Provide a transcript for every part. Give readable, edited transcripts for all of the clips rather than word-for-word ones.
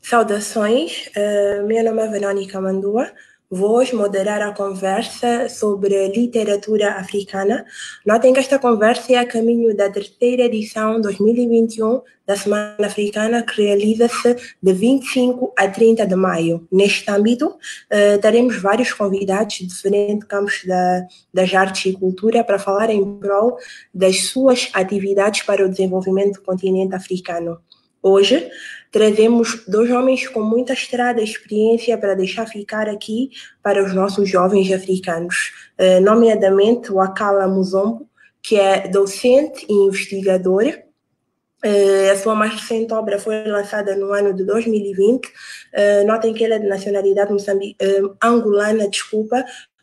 Saudações, meu nome é Verônica Mandua. Vou hoje moderar a conversa sobre literatura africana. Notem que esta conversa é a caminho da terceira edição 2021 da Semana Africana, que realiza-se de 25 a 30 de maio. Neste âmbito, teremos vários convidados de diferentes campos das artes e cultura para falar em prol das suas atividades para o desenvolvimento do continente africano. Hoje, trazemos dois homens com muita estrada e experiência para deixar ficar aqui para os nossos jovens africanos. Nomeadamente, o Akala Muzombo, que é docente e investigador. A sua mais recente obra foi lançada no ano de 2020. Notem que ele é de nacionalidade angolana.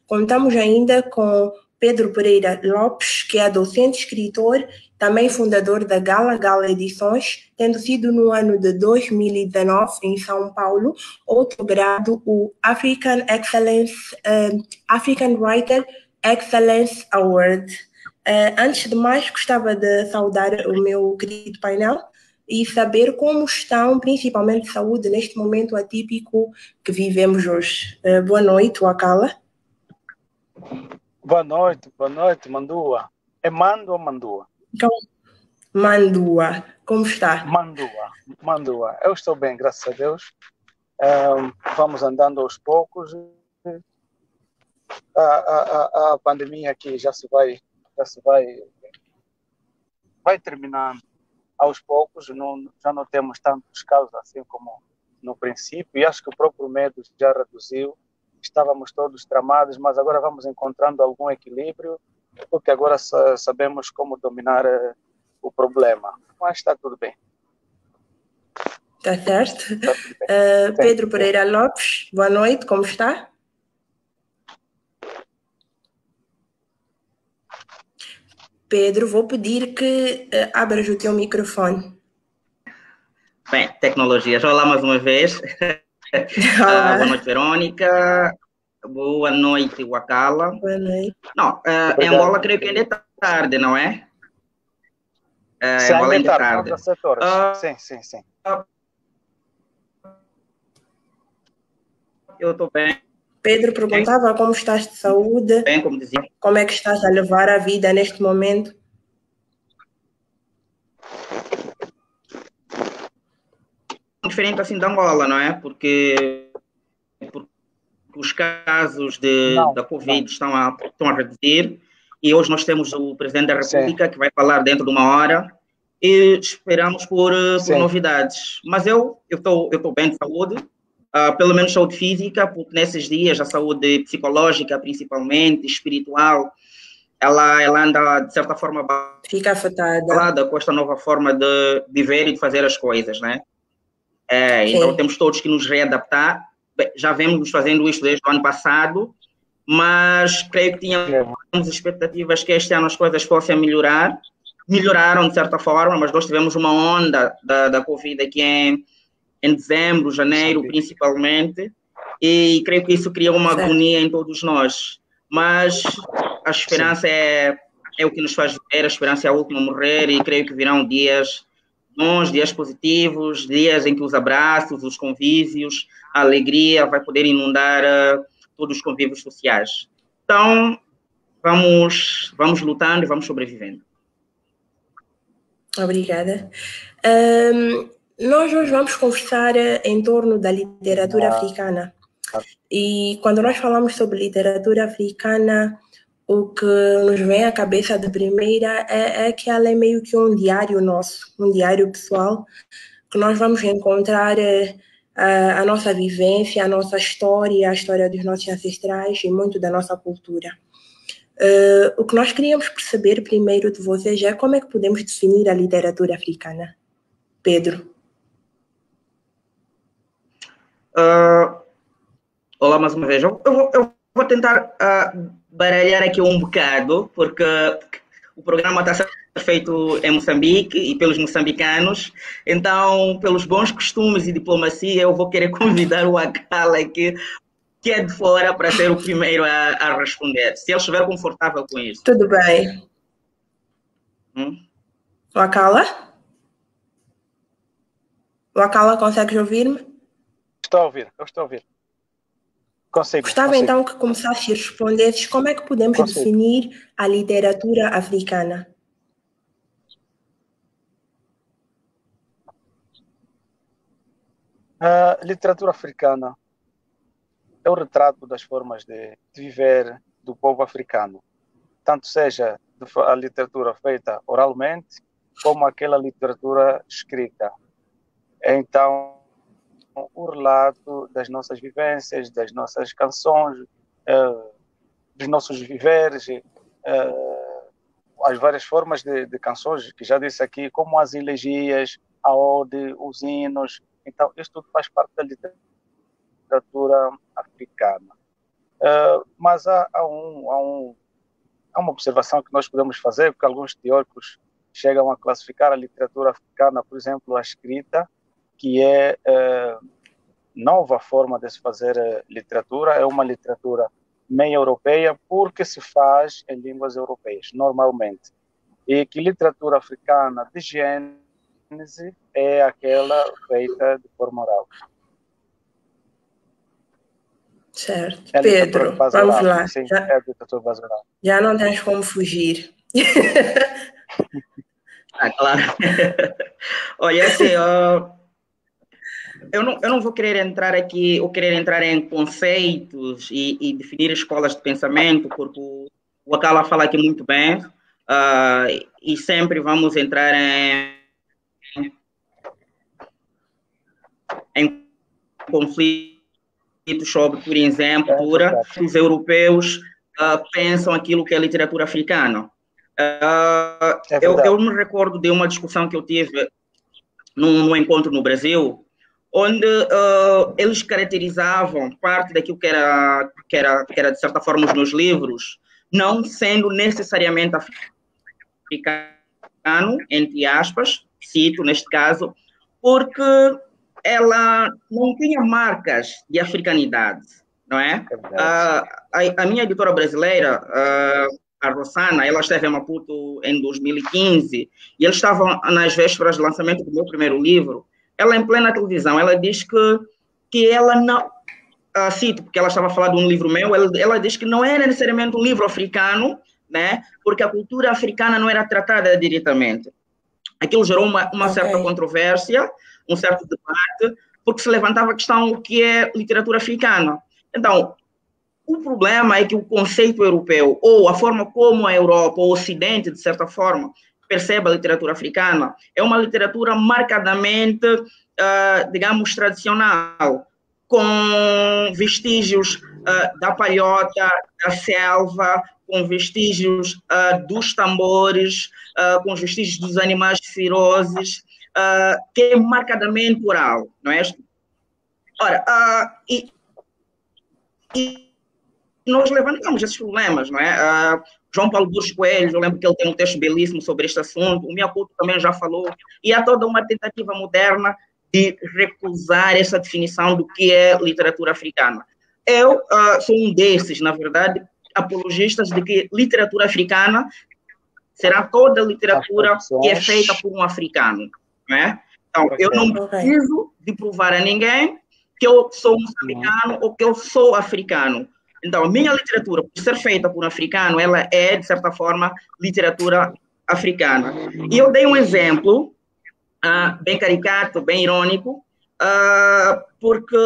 Contamos ainda com Pedro Pereira Lopes, que é docente, escritor, também fundador da Gala Edições, tendo sido no ano de 2019, em São Paulo, outorgado o African Writer Excellence Award. Antes de mais, gostava de saudar o meu querido painel e saber como estão, principalmente de saúde, neste momento atípico que vivemos hoje. Boa noite, Wakala. Boa noite, Mandua. É Mando ou Mandua? Mandua, como está? Mandua. Eu estou bem, graças a Deus. Vamos andando aos poucos. A pandemia aqui já se vai terminando aos poucos. Já não temos tantos casos assim como no princípio. E acho que o próprio medo já reduziu. Estávamos todos tramados, mas agora vamos encontrando algum equilíbrio, porque agora sabemos como dominar o problema. Mas está tudo bem. Está certo. Pedro Pereira Lopes, boa noite, como está? Pedro, vou pedir que abras o teu microfone. Bem, tecnologias. Olá mais uma vez. Boa noite, Verônica. Boa noite, Wakala. Boa noite. Não, em Angola creio que ainda é tarde, não é? Sim, Angola ainda é é tarde. Sim. Eu estou bem. Pedro perguntava como estás de saúde. Bem, como dizia. Como é que estás a levar a vida neste momento? Diferente assim da Angola, não é? Porque os casos da Covid estão a reduzir e hoje nós temos o Presidente da República que vai falar dentro de uma hora e esperamos por novidades. Mas eu estou bem de saúde, pelo menos saúde física, porque nesses dias a saúde psicológica, principalmente, espiritual, ela anda, de certa forma, fica afetada com esta nova forma de viver e de fazer as coisas, né? Então temos todos que nos readaptar. Bem, já vemos fazendo isto desde o ano passado, mas creio que tínhamos expectativas que este ano as coisas fossem melhorar. Melhoraram de certa forma, mas nós tivemos uma onda da Covid aqui em dezembro, janeiro, principalmente, e creio que isso cria uma agonia em todos nós. Mas a esperança é o que nos faz viver, a esperança é a última a morrer, e creio que virão dias bons, dias positivos, dias em que os abraços, os convívios, a alegria vai poder inundar todos os convívios sociais. Então, vamos lutando e vamos sobrevivendo. Obrigada. Nós hoje vamos conversar em torno da literatura africana. E quando nós falamos sobre literatura africana, o que nos vem à cabeça de primeira é que ela é meio que um diário nosso, um diário pessoal, que nós vamos encontrar a nossa vivência, a nossa história, a história dos nossos ancestrais e muito da nossa cultura. O que nós queríamos perceber primeiro de vocês é como é que podemos definir a literatura africana. Pedro. Olá mais uma vez. Eu vou tentar baralhar aqui um bocado, porque o programa está a ser feito em Moçambique e pelos moçambicanos, então, pelos bons costumes e diplomacia, eu vou querer convidar o Akala aqui, que é de fora, para ser o primeiro a responder, se ele estiver confortável com isso. Tudo bem. O Akala? O Akala, consegue ouvir-me? estou a ouvir, eu estou a ouvir. Gostava consigo. então que começasse a responder como é que podemos definir a literatura africana. A literatura africana é o retrato das formas de viver do povo africano, tanto seja a literatura feita oralmente, como aquela literatura escrita. Então, o relato das nossas vivências, das nossas canções, dos nossos viveres, as várias formas de canções, que já disse aqui, como as elegias, a ode, os hinos. Então, isso tudo faz parte da literatura africana. Mas há uma observação que nós podemos fazer, porque alguns teóricos chegam a classificar a literatura africana, por exemplo, a escrita, que é nova forma de se fazer literatura, é uma literatura meio europeia, porque se faz em línguas europeias, normalmente. E que literatura africana de gênese é aquela feita de forma oral. Certo. Pedro, vamos lá. Sim, é a literatura base oral. Já não tens como fugir. Claro. Olha, assim, eu não vou querer entrar aqui, ou querer entrar em conceitos e definir escolas de pensamento, porque o Akala fala aqui muito bem, e sempre vamos entrar em conflitos sobre, por exemplo, os europeus pensam aquilo que é literatura africana. Eu me recordo de uma discussão que eu tive num encontro no Brasil, onde eles caracterizavam parte daquilo que era de certa forma os meus livros, não sendo necessariamente africano, entre aspas, cito neste caso, porque ela não tinha marcas de africanidade, não é? A minha editora brasileira, a Rossana, ela esteve em Maputo em 2015, e eles estavam nas vésperas do lançamento do meu primeiro livro. Ela, em plena televisão, ela diz que ela não... cito, porque ela estava falando de um livro meu, ela diz que não era necessariamente um livro africano, né? Porque a cultura africana não era tratada diretamente. Aquilo gerou uma certa controvérsia, um certo debate, porque se levantava a questão o que é literatura africana. Então, o problema é que o conceito europeu, ou a forma como a Europa, ou o Ocidente, de certa forma, percebe a literatura africana, é uma literatura marcadamente, digamos, tradicional, com vestígios da palhota, da selva, com vestígios dos tambores, com os vestígios dos animais ferozes, que é marcadamente oral, não é? Ora, e nós levantamos esses problemas, não é? João Paulo dos Coelhos, eu lembro que ele tem um texto belíssimo sobre este assunto, o Miyakoto também já falou, e há toda uma tentativa moderna de recusar essa definição do que é literatura africana. Eu sou um desses, na verdade, apologistas de que literatura africana será toda literatura que é feita por um africano, não é? Então, eu não preciso de provar a ninguém que eu sou moçambicano ou que eu sou africano. Então, a minha literatura, por ser feita por um africano, ela é, de certa forma, literatura africana. E eu dei um exemplo bem caricato, bem irônico, porque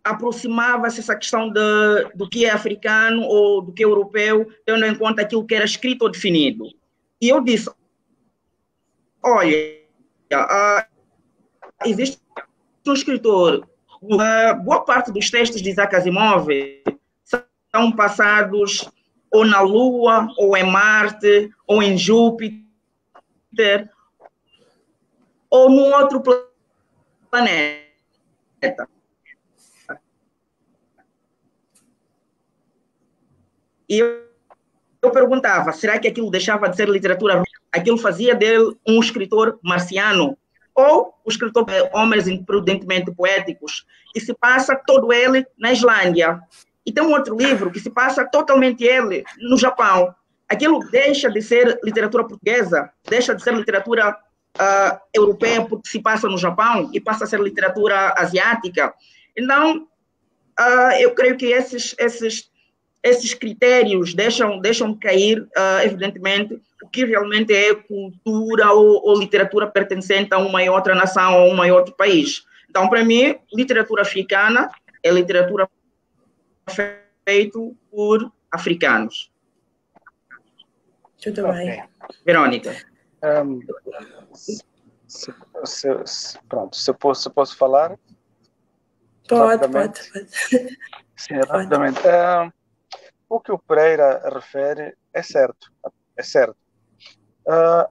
aproximava-se essa questão do que é africano ou do que é europeu, tendo em conta aquilo que era escrito ou definido. E eu disse, olha, existe um escritor, boa parte dos textos de Isaac Asimov são passados ou na Lua, ou em Marte, ou em Júpiter, ou num outro planeta. E eu perguntava, será que aquilo deixava de ser literatura? Aquilo fazia dele um escritor marciano? Ou o escritor de homens imprudentemente poéticos, que se passa todo ele na Islândia. E tem um outro livro que se passa totalmente ele no Japão. Aquilo deixa de ser literatura portuguesa, deixa de ser literatura europeia, porque se passa no Japão, e passa a ser literatura asiática. Então, eu creio que esses critérios deixam cair, evidentemente, o que realmente é cultura ou literatura pertencente a uma e outra nação ou a um e outro país. Então, para mim, literatura africana é literatura feita por africanos. Tudo bem. Verônica. Pronto, se posso falar? Pode. Sim, rapidamente. O que o Pereira refere é certo.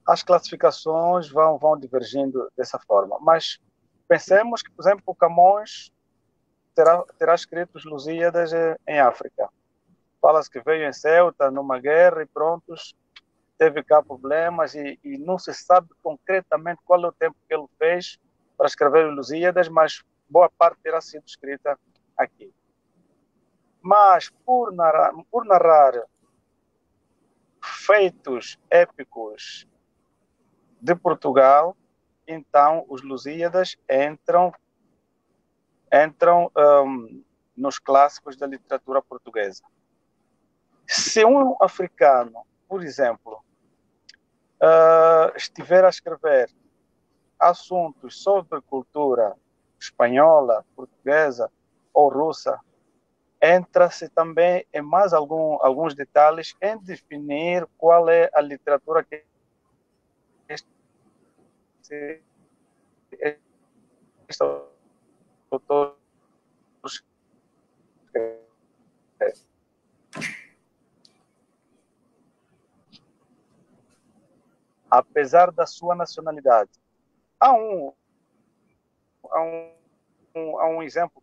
As classificações vão divergindo dessa forma, mas pensemos que, por exemplo, o Camões terá escrito os Lusíadas em África. Fala-se que veio em Ceuta numa guerra e prontos, teve cá problemas e não se sabe concretamente qual é o tempo que ele fez para escrever os Lusíadas, mas boa parte terá sido escrita aqui. Mas por narrar feitos épicos de Portugal, então os Lusíadas entram nos clássicos da literatura portuguesa. Se um africano, por exemplo, estiver a escrever assuntos sobre cultura espanhola, portuguesa ou russa, entra-se também em mais alguns detalhes em definir qual é a literatura que este autor escreve. Apesar da sua nacionalidade. Há um exemplo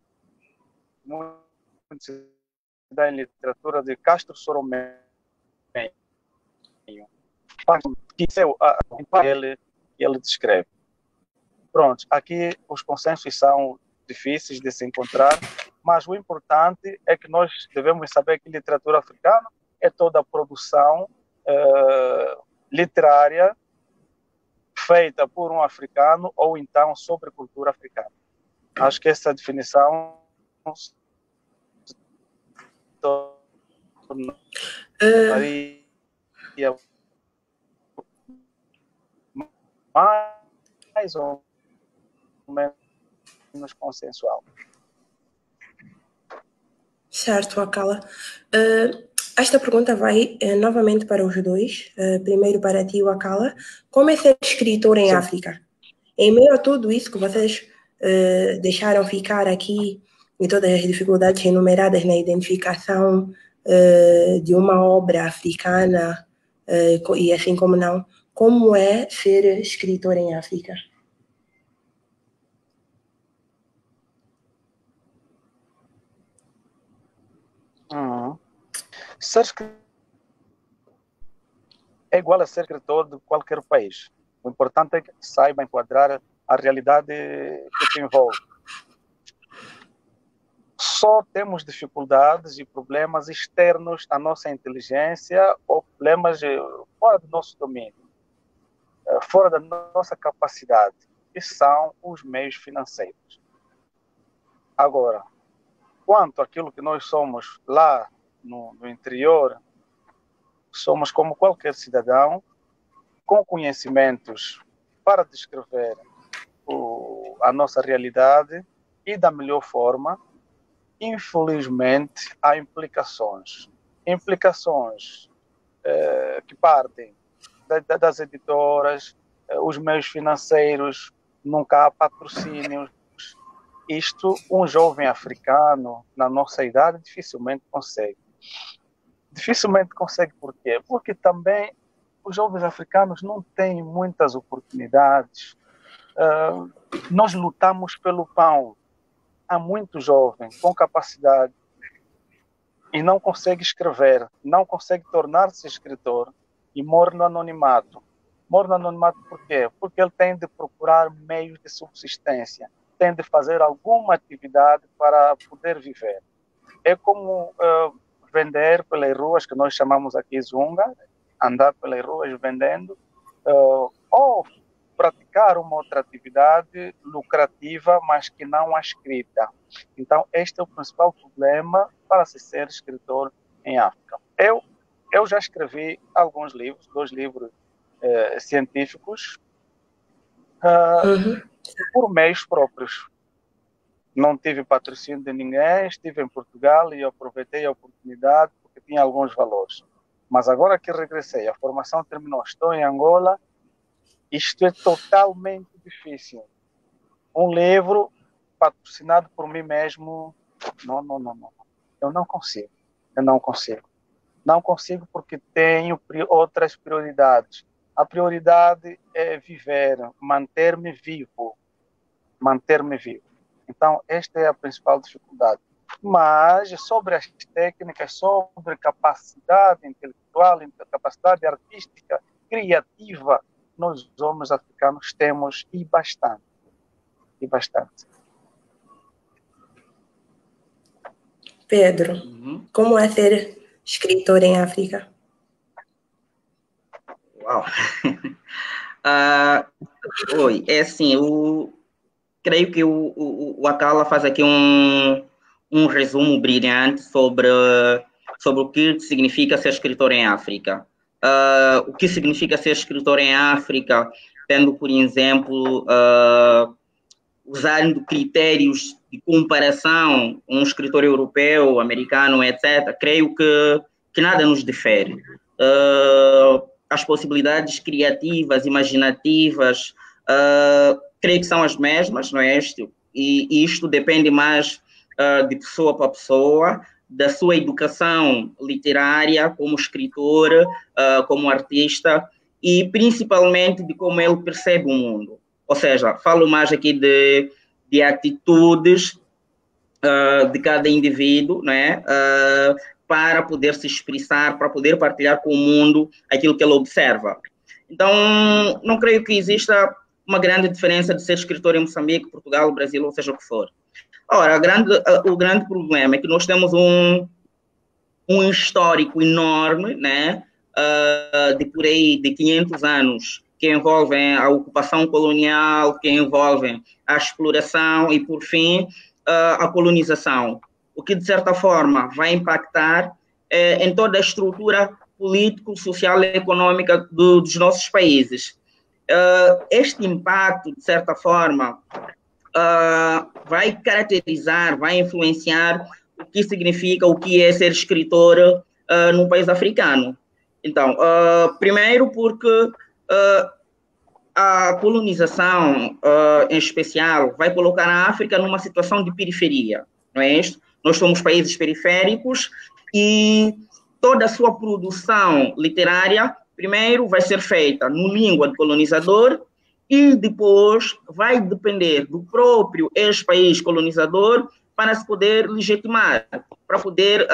muito da literatura de Castro Soromenho, que ele descreve. Pronto, aqui os consensos são difíceis de se encontrar, mas o importante é que nós devemos saber que literatura africana é toda a produção literária feita por um africano ou então sobre cultura africana. Acho que essa definição tornaria mais ou menos consensual. Certo, Akala. Esta pergunta vai novamente para os dois. Primeiro para ti, Akala. Como é ser escritor em África? Em meio a tudo isso que vocês deixaram ficar aqui e todas as dificuldades enumeradas na identificação de uma obra africana e assim como não, como é ser escritor em África? É igual a ser escritor de qualquer país. O importante é que saiba enquadrar a realidade que te envolve. Só temos dificuldades e problemas externos à nossa inteligência ou problemas fora do nosso domínio, fora da nossa capacidade, que são os meios financeiros. Agora, quanto àquilo que nós somos lá no interior, somos como qualquer cidadão, com conhecimentos para descrever a nossa realidade e da melhor forma. Infelizmente, há implicações que partem das editoras, os meios financeiros, nunca há patrocínios. Isto, um jovem africano, na nossa idade, dificilmente consegue. Por quê? Porque também os jovens africanos não têm muitas oportunidades. Nós lutamos pelo pão. Há muito jovem com capacidade e não consegue escrever, não consegue tornar-se escritor e morre no anonimato. Morre no anonimato por quê? Porque ele tem de procurar meios de subsistência, tem de fazer alguma atividade para poder viver. É como vender pelas ruas, que nós chamamos aqui zunga, andar pelas ruas vendendo, ou praticar buscar uma outra atividade lucrativa, mas que não a escrita. Então, este é o principal problema para se ser escritor em África. Eu já escrevi alguns livros, 2 livros científicos, por meios próprios. Não tive patrocínio de ninguém, estive em Portugal e aproveitei a oportunidade porque tinha alguns valores. Mas agora que regressei, a formação terminou, estou em Angola, isto é totalmente difícil. Um livro patrocinado por mim mesmo, não. Eu não consigo. Não consigo porque tenho outras prioridades. A prioridade é viver, manter-me vivo. Então, esta é a principal dificuldade. Mas, sobre as técnicas, sobre capacidade intelectual, capacidade artística, criativa, nós, homens africanos, temos e bastante. Pedro, como é ser escritor em África? Uau! Oi, é assim, creio que o Akala faz aqui um resumo brilhante sobre o que significa ser escritor em África. O que significa ser escritor em África, tendo, por exemplo, usando critérios de comparação, um escritor europeu, americano, etc., creio que nada nos difere. As possibilidades criativas, imaginativas, creio que são as mesmas, não é? E isto depende mais de pessoa para pessoa, da sua educação literária como escritor, como artista, e principalmente de como ele percebe o mundo. Ou seja, falo mais aqui de atitudes de cada indivíduo, né? Para poder se expressar, para poder partilhar com o mundo aquilo que ele observa. Então, não creio que exista uma grande diferença de ser escritor em Moçambique, Portugal, Brasil, ou seja o que for. Ora, o grande problema é que nós temos um histórico enorme, né, de por aí de 500 anos, que envolvem a ocupação colonial, que envolvem a exploração e, por fim, a colonização, o que, de certa forma, vai impactar em toda a estrutura político, social e econômica dos nossos países. Este impacto, de certa forma, vai caracterizar, vai influenciar o que significa, o que é ser escritor num país africano. Então, primeiro porque a colonização, em especial, vai colocar a África numa situação de periferia, não é isso? Nós somos países periféricos e toda a sua produção literária, primeiro, vai ser feita no língua do colonizador e depois vai depender do próprio ex-país colonizador para se poder legitimar, para poder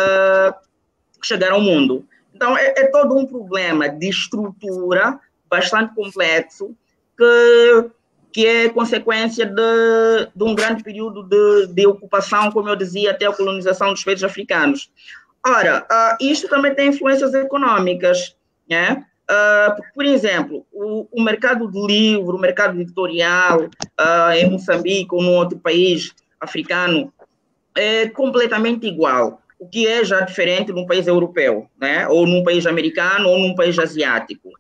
chegar ao mundo. Então, é todo um problema de estrutura bastante complexo que é consequência de um grande período de ocupação, como eu dizia, até a colonização dos países africanos. Ora, isto também tem influências econômicas, né? Por exemplo, o mercado do livro, o mercado editorial em Moçambique ou num outro país africano é completamente igual, o que é já diferente num país europeu, né? Ou num país americano ou num país asiático.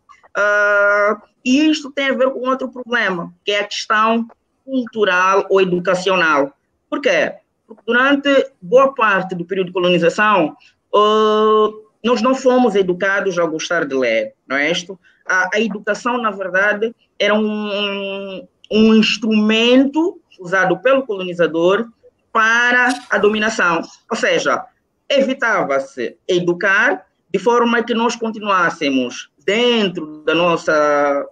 E isto tem a ver com outro problema, que é a questão cultural ou educacional. Por quê? Porque durante boa parte do período de colonização, nós não fomos educados a gostar de ler, não é isto? A educação, na verdade, era um instrumento usado pelo colonizador para a dominação. Ou seja, evitava-se educar de forma que nós continuássemos dentro da nossa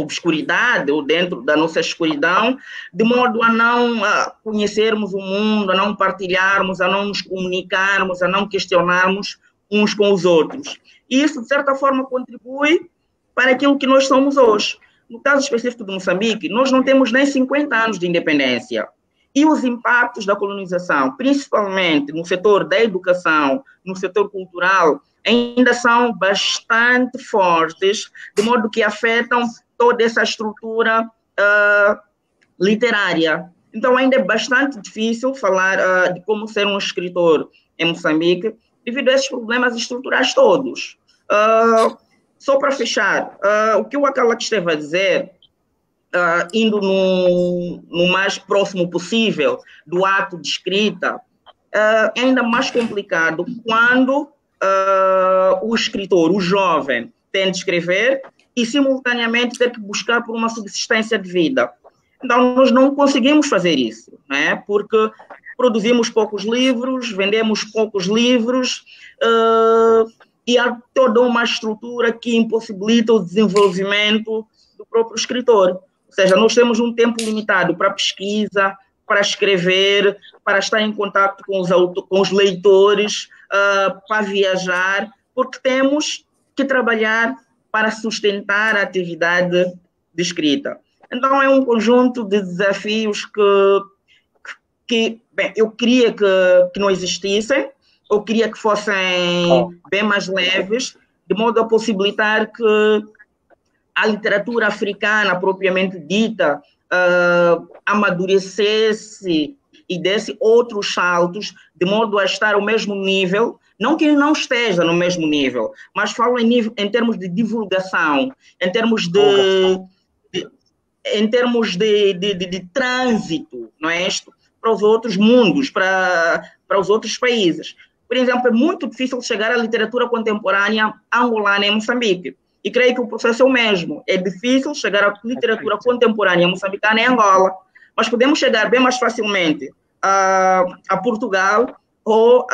obscuridade ou dentro da nossa escuridão, de modo a não conhecermos o mundo, a não partilharmos, a não nos comunicarmos, a não questionarmos uns com os outros. E isso, de certa forma, contribui para aquilo que nós somos hoje. No caso específico de Moçambique, nós não temos nem 50 anos de independência. E os impactos da colonização, principalmente no setor da educação, no setor cultural, ainda são bastante fortes, de modo que afetam toda essa estrutura literária. Então, ainda é bastante difícil falar de como ser um escritor em Moçambique, devido a esses problemas estruturais todos. Só para fechar, o que o Akala esteve a dizer, indo no mais próximo possível do ato de escrita, é ainda mais complicado quando o escritor, o jovem, tem de escrever e, simultaneamente, ter que buscar por uma subsistência de vida. Então, nós não conseguimos fazer isso, né? Porque produzimos poucos livros, vendemos poucos livros, e há toda uma estrutura que impossibilita o desenvolvimento do próprio escritor. Ou seja, nós temos um tempo limitado para pesquisa, para escrever, para estar em contato com os leitores, para viajar, porque temos que trabalhar para sustentar a atividade de escrita. Então, é um conjunto de desafios que bem, eu queria que não existissem, eu queria que fossem bem mais leves, de modo a possibilitar que a literatura africana, propriamente dita, amadurecesse e desse outros saltos, de modo a estar ao mesmo nível, não que ele não esteja no mesmo nível, mas falo em termos de divulgação, em termos de trânsito, não é isto? Para os outros mundos, para os outros países. Por exemplo, é muito difícil chegar à literatura contemporânea angolana em Moçambique. E creio que o processo é o mesmo. É difícil chegar à literatura contemporânea moçambicana em Angola, mas podemos chegar bem mais facilmente a Portugal ou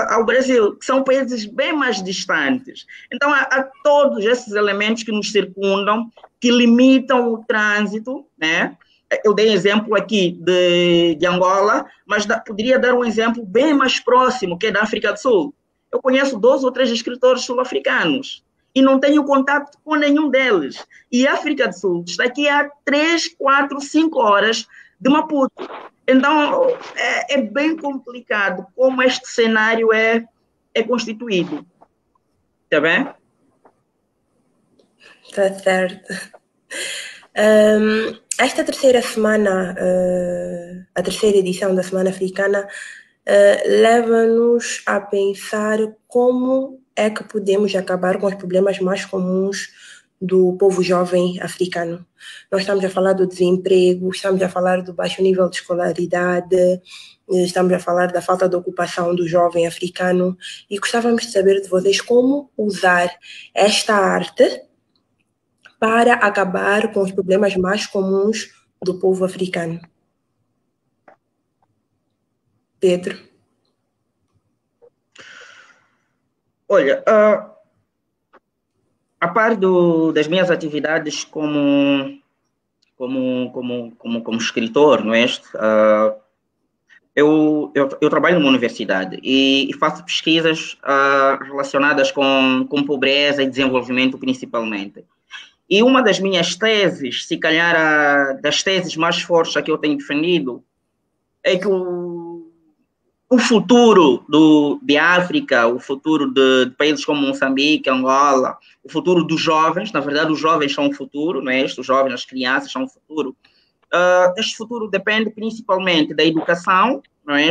ao Brasil, que são países bem mais distantes. Então, há todos esses elementos que nos circundam, que limitam o trânsito, né? Eu dei exemplo aqui de Angola, mas poderia dar um exemplo bem mais próximo, que é da África do Sul. Eu conheço 2 ou 3 escritores sul-africanos e não tenho contato com nenhum deles. E a África do Sul está aqui há 3, 4, 5 horas de Maputo. Então, é bem complicado como este cenário é constituído. Está bem? Está certo. Esta terceira semana, a terceira edição da Semana Africana, leva-nos a pensar como é que podemos acabar com os problemas mais comuns do povo jovem africano. Nós estamos a falar do desemprego, estamos a falar do baixo nível de escolaridade, estamos a falar da falta de ocupação do jovem africano, e gostávamos de saber de vocês como usar esta arte para acabar com os problemas mais comuns do povo africano. Pedro? Olha, a par das minhas atividades como escritor, não é? Eu trabalho numa universidade e faço pesquisas relacionadas com pobreza e desenvolvimento, principalmente. E uma das minhas teses, se calhar das teses mais fortes que eu tenho defendido, é que o futuro de África, o futuro de países como Moçambique, Angola, o futuro dos jovens, na verdade os jovens são o futuro, não é? Os jovens, as crianças são o futuro. Este futuro depende principalmente da educação, não é?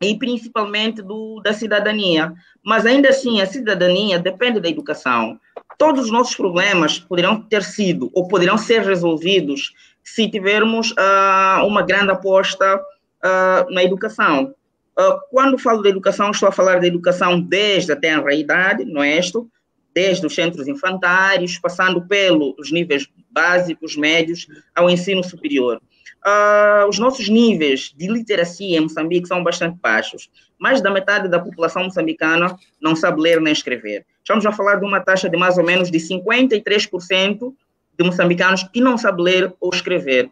E principalmente da cidadania. Mas ainda assim, a cidadania depende da educação. Todos os nossos problemas poderão ter sido ou poderão ser resolvidos se tivermos uma grande aposta na educação. Quando falo de educação, estou a falar de educação desde a tenra idade, não é isto? Desde os centros infantários, passando pelos níveis básicos, médios, ao ensino superior. Os nossos níveis de literacia em Moçambique são bastante baixos. Mais da metade da população moçambicana não sabe ler nem escrever. Estamos a falar de uma taxa de mais ou menos de 53% de moçambicanos que não sabem ler ou escrever.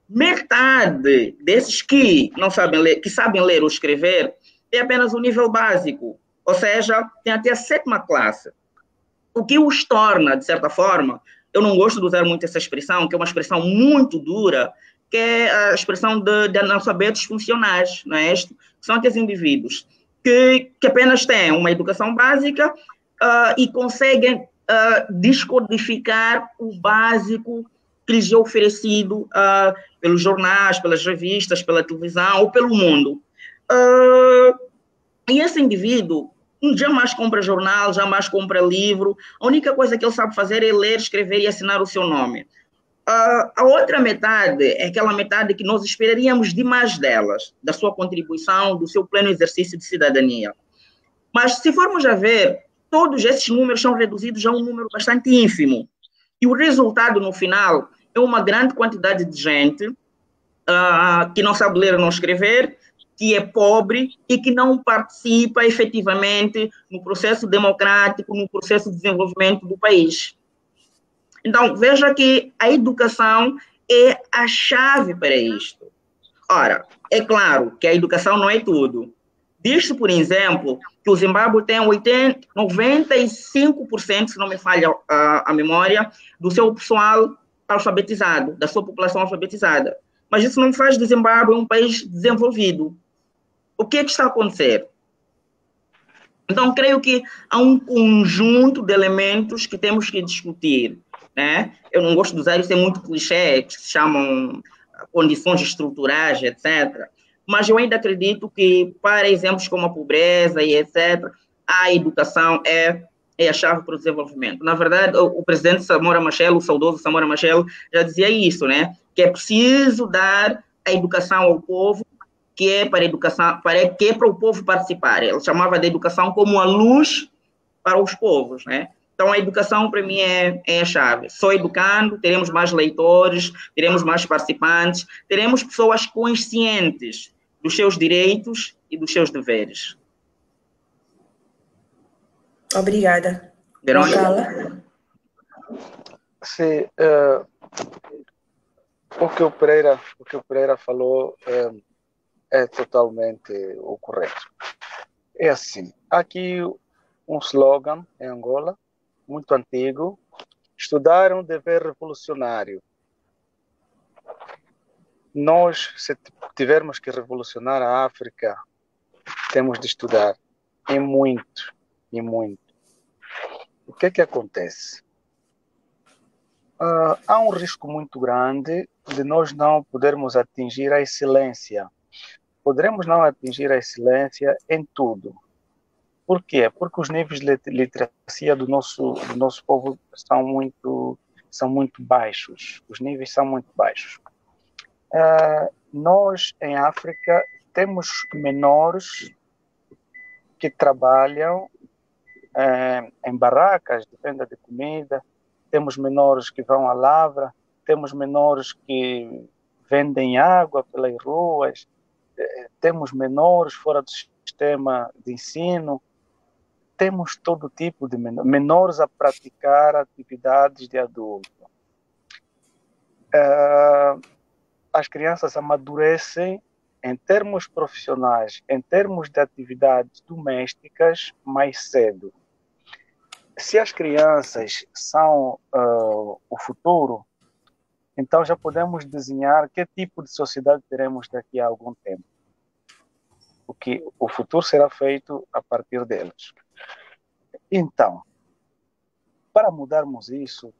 Metade desses que não sabem ler, que sabem ler ou escrever, tem apenas o nível básico, ou seja, tem até a 7ª classe. O que os torna, de certa forma, eu não gosto de usar muito essa expressão, que é uma expressão muito dura, que é a expressão de analfabetos funcionais, não é? São aqueles indivíduos que apenas têm uma educação básica e conseguem descodificar o básico que lhes é oferecido pelos jornais, pelas revistas, pela televisão ou pelo mundo. E esse indivíduo jamais compra jornal, jamais compra livro. A única coisa que ele sabe fazer é ler, escrever e assinar o seu nome. A outra metade é aquela metade que nós esperaríamos demais delas, da sua contribuição, do seu pleno exercício de cidadania. Mas, se formos a ver, todos esses números são reduzidos a um número bastante ínfimo. E o resultado, no final, é uma grande quantidade de gente que não sabe ler ou não escrever, que é pobre e que não participa efetivamente no processo democrático, no processo de desenvolvimento do país. Então, veja que a educação é a chave para isto. Ora, é claro que a educação não é tudo. Diz-se, por exemplo, que o Zimbábue tem 95%, se não me falha a memória, do seu pessoal alfabetizado, da sua população alfabetizada. Mas isso não faz do Zimbábue um país desenvolvido. O que é que está a acontecer? Então, creio que há um conjunto de elementos que temos que discutir, né? Eu não gosto de usar isso, é muito clichê, que se chamam condições estruturais, etc. Mas eu ainda acredito que, para exemplos como a pobreza e etc., a educação é a chave para o desenvolvimento. Na verdade, o presidente Samora Machel, o saudoso Samora Machel, já dizia isso, né? Que é preciso dar a educação ao povo, que é para o povo participar. Ele chamava de educação como a luz para os povos, né? Então, a educação, para mim, é a chave. Só educando, teremos mais leitores, teremos mais participantes, teremos pessoas conscientes dos seus direitos e dos seus deveres. Obrigada. Verônica? Sim, o que o Pereira falou é totalmente o correto. É assim, aqui um slogan em Angola, muito antigo: estudar é um dever revolucionário. Nós, se tivermos que revolucionar a África, temos de estudar, e muito, e muito. O que é que acontece? Há um risco muito grande de nós não podermos atingir a excelência. Poderemos não atingir a excelência em tudo. Por quê? Porque os níveis de literacia do nosso povo são muito baixos. Os níveis são muito baixos. Nós, em África, temos menores que trabalham em barracas de venda de comida, temos menores que vão à lavra, temos menores que vendem água pelas ruas, temos menores fora do sistema de ensino, temos todo tipo de menores a praticar atividades de adulto. As crianças amadurecem em termos profissionais, em termos de atividades domésticas, mais cedo. Se as crianças são o futuro, então já podemos desenhar que tipo de sociedade teremos daqui a algum tempo. Porque o futuro será feito a partir delas. Então, para mudarmos isso,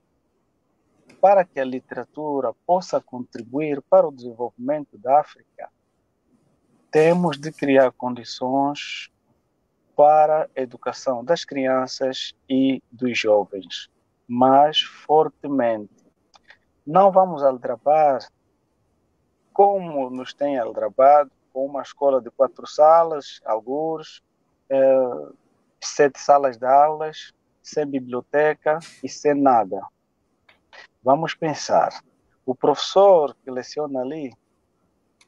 para que a literatura possa contribuir para o desenvolvimento da África, temos de criar condições para a educação das crianças e dos jovens, mais fortemente. Não vamos aldrabar como nos tem aldrabado, com uma escola de 4 salas, alguns, 7 salas de aulas, sem biblioteca e sem nada. Vamos pensar, o professor que leciona ali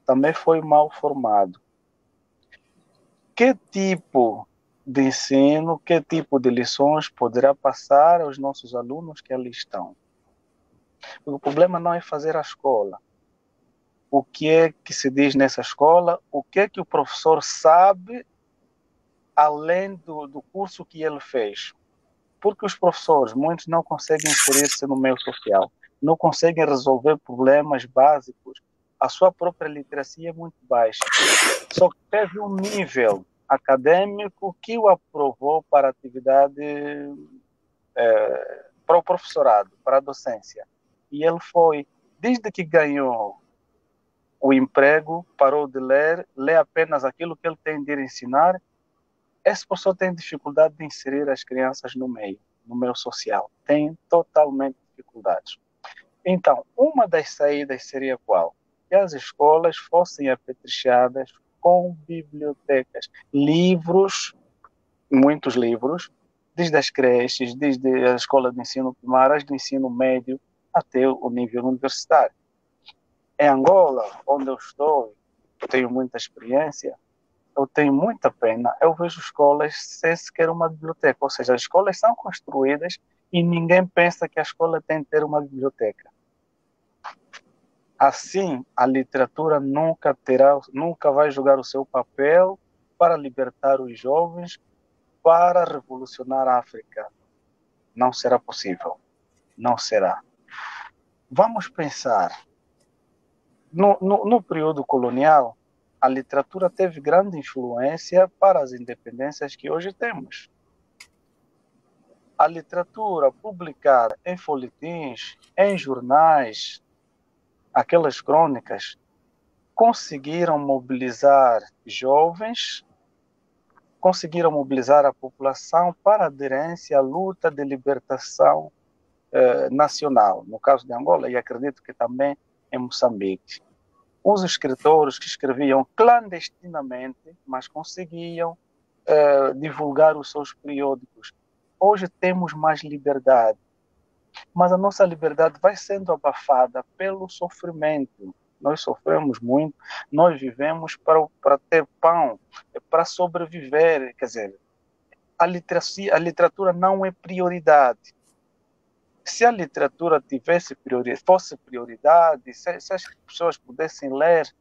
também foi mal formado. Que tipo de ensino, que tipo de lições poderá passar aos nossos alunos que ali estão? O problema não é fazer a escola. O que é que se diz nessa escola? O que é que o professor sabe além do curso que ele fez? Porque os professores, muitos não conseguem inserir-se no meio social, não conseguem resolver problemas básicos. A sua própria literacia é muito baixa. Só que teve um nível acadêmico que o aprovou para atividade para o professorado, para a docência. E ele foi, desde que ganhou o emprego, parou de ler, lê apenas aquilo que ele tem de ir ensinar. Esse professor tem dificuldade de inserir as crianças no meio social. Tem totalmente dificuldades. Então, uma das saídas seria qual? Que as escolas fossem apetrechadas com bibliotecas, livros, muitos livros, desde as creches, desde a escola de ensino primário, do ensino médio, até o nível universitário. Em Angola, onde eu estou, eu tenho muita experiência, eu tenho muita pena, eu vejo escolas sem sequer uma biblioteca, ou seja, as escolas são construídas e ninguém pensa que a escola tem que ter uma biblioteca. Assim, a literatura nunca vai jogar o seu papel para libertar os jovens, para revolucionar a África. Não será possível. Não será. Vamos pensar. No período colonial, a literatura teve grande influência para as independências que hoje temos. A literatura publicada em folhetins, em jornais, aquelas crônicas, conseguiram mobilizar jovens, conseguiram mobilizar a população para aderência à luta de libertação nacional, no caso de Angola, e acredito que também em Moçambique. Os escritores que escreviam clandestinamente, mas conseguiam divulgar os seus periódicos. Hoje temos mais liberdade, mas a nossa liberdade vai sendo abafada pelo sofrimento. Nós sofremos muito, nós vivemos para ter pão, para sobreviver. Quer dizer, a literatura não é prioridade. Se a literatura fosse prioridade, se as pessoas pudessem ler,